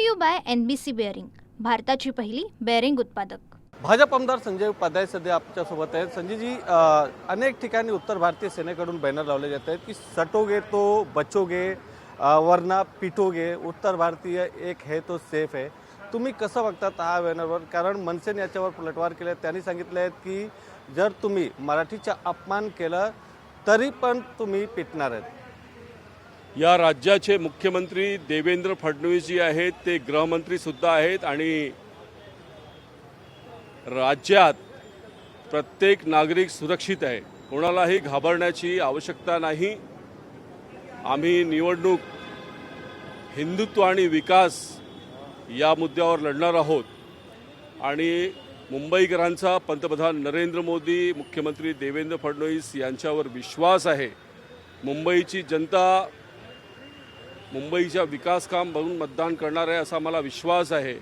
To you by NBC bearing, भारताची पहिली bearing उत्पादक। भाजप आमदार संजय उपाध्याय सध्या आपल्यासोबत आहेत। संजयजी, अनेक ठिकाणी उत्तर भारतीय सेनेकडून बॅनर लावले जात आहेत की सटोगे तो बचोगे, वरना पिटोगे, उत्तर भारतीय एक है तो सेफ है। तुम्ही कसं बघतात हा बॅनरवर? कारण मनसेने याच्यावर पलटवार केले। त्यांनी सांगितले आहेत की जर तुम्ही मराठीचा अपमान केलं तरी पण तुम्ही पिटणार आहेत। या राज्याचे मुख्यमंत्री देवेंद्र फडणवीस जी आहेत ते गृहमंत्री सुद्धा आहेत आणि राज्यात प्रत्येक नागरिक सुरक्षित आहे, कोणालाही घाबरण्याची आवश्यकता नाही। आम्ही निवडणूक हिंदुत्व आणि विकास या मुद्द्यावर लढणार आहोत आणि मुंबईकरांचा पंतप्रधान नरेंद्र मोदी, मुख्यमंत्री देवेंद्र फडणवीस यांच्यावर विश्वास आहे। मुंबईची जनता मुंबईच्या विकास काम बघून मतदान करणार आहे असा मला विश्वास आहे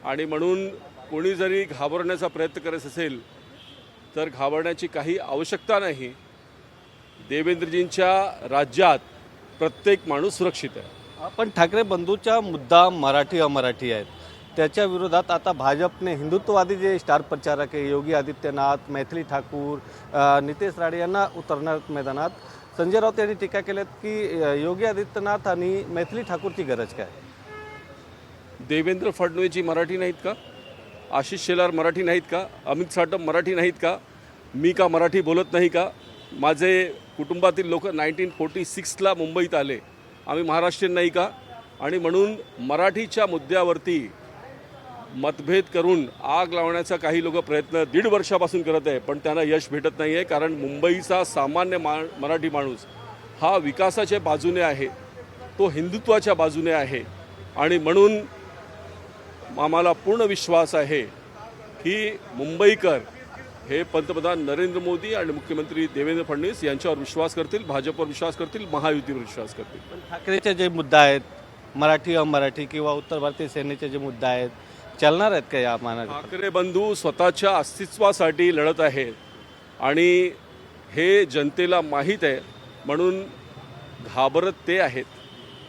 आणि म्हणून कोणी जरी घाबरण्याचा प्रयत्न करत असेल तर घाबरण्याची काही आवश्यकता नाही। देवेंद्रजींच्या राज्यात प्रत्येक माणूस सुरक्षित आहे। पण ठाकरे बंधूचा मुद्दा मराठी अमराठी आहेत, त्याच्या विरोधात आता भाजपने हिंदुत्ववादी जे स्टार प्रचारक आहे योगी आदित्यनाथ, मैथिली ठाकूर, नितेश राणे यांना उतरणार मैदानात। संजय राऊत यांनी टीका केली की योगी आदित्यनाथ आणि मैथिली ठाकूरची गरज काय? देवेंद्र फडणवीसजी मराठी नाहीत का? आशिष शेलार मराठी नाहीत का? अमित साटम मराठी नाहीत का? मी का मराठी बोलत नाही का? माझे कुटुंबातील लोक 1946ला मुंबईत आले, आम्ही महाराष्ट्रीयन नाही का? आणि म्हणून मराठीच्या मुद्द्यावरती मतभेद करून आग लावण्याचा काही लोक प्रयत्न 1.5 वर्षापासून करत आहे, पण त्यांना यश भेटत नाही आहे। कारण मुंबईचा सामान्य मराठी माणूस हा विकासाच्या बाजूने आहे, तो हिंदुत्वाच्या बाजूने आहे आणि म्हणून आम्हाला पूर्ण विश्वास आहे की मुंबईकर हे पंतप्रधान नरेंद्र मोदी आणि मुख्यमंत्री देवेंद्र फडणवीस यांच्यावर विश्वास करतील, भाजपवर विश्वास करतील, महायुतीवर विश्वास करतील। पण ठाकरेचे जे मुद्दा आहेत, मराठी अमराठी किंवा उत्तर भारतीय सेनेचे जे मुद्दा आहेत, चालणार आहेत का या मानाने? ठाकरे बंधू स्वतःच्या अस्तित्वासाठी लढत आहेत आणि हे जनतेला माहीत आहे, म्हणून घाबरत ते आहेत।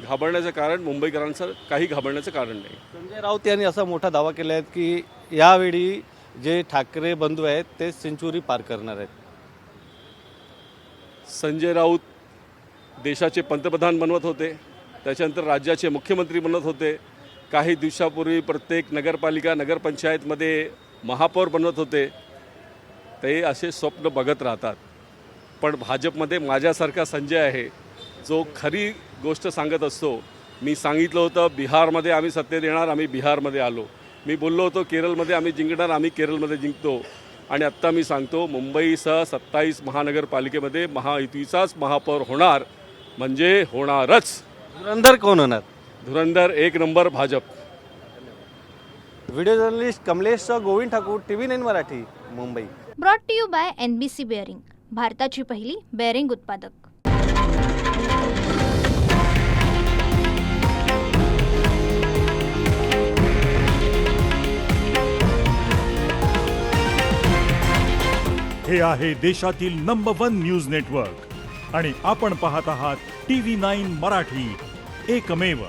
घाबरण्याचं कारण मुंबईकरांचं काही घाबरण्याचं कारण नाही। संजय राऊत यांनी असा मोठा दावा केला आहे की यावेळी जे ठाकरे बंधू आहेत ते सेंचुरी पार करणार आहेत। संजय राऊत देशाचे पंतप्रधान बनवत होते, त्याच्यानंतर राज्याचे मुख्यमंत्री बनत होते, काही दिवसापूर्वी प्रत्येक नगरपालिका नगरपंचायतमध्ये महापौर बनवत होते। ते असे स्वप्न बघत राहतात, पण भाजपमध्ये माझ्यासारखा संजय आहे जो खरी गोष्ट सांगत असतो। मी सांगितलं होतं बिहारमध्ये आम्ही सत्तेत येणार, आम्ही बिहारमध्ये आलो। मी बोललो होतो केरळमध्ये आम्ही जिंकणार, आम्ही केरळमध्ये जिंकतो। आणि आत्ता मी सांगतो मुंबईसह 27 महानगरपालिकेमध्ये महायुतीचाच महापौर होणार, म्हणजे होणारच। धुरंधर कोण होणार? धुरंधर 1 number Bhajap. Video journalist Kamlesh Govind Thakur, TV9 Marathi, Mumbai. Brought to you by NBC bearing, भारताची पहिली बेअरिंग उत्पादक। हे आहे देशातील नंबर 1 न्यूज नेटवर्क आणि आपण पाहत आहात TV9 मराठी, एकमेव।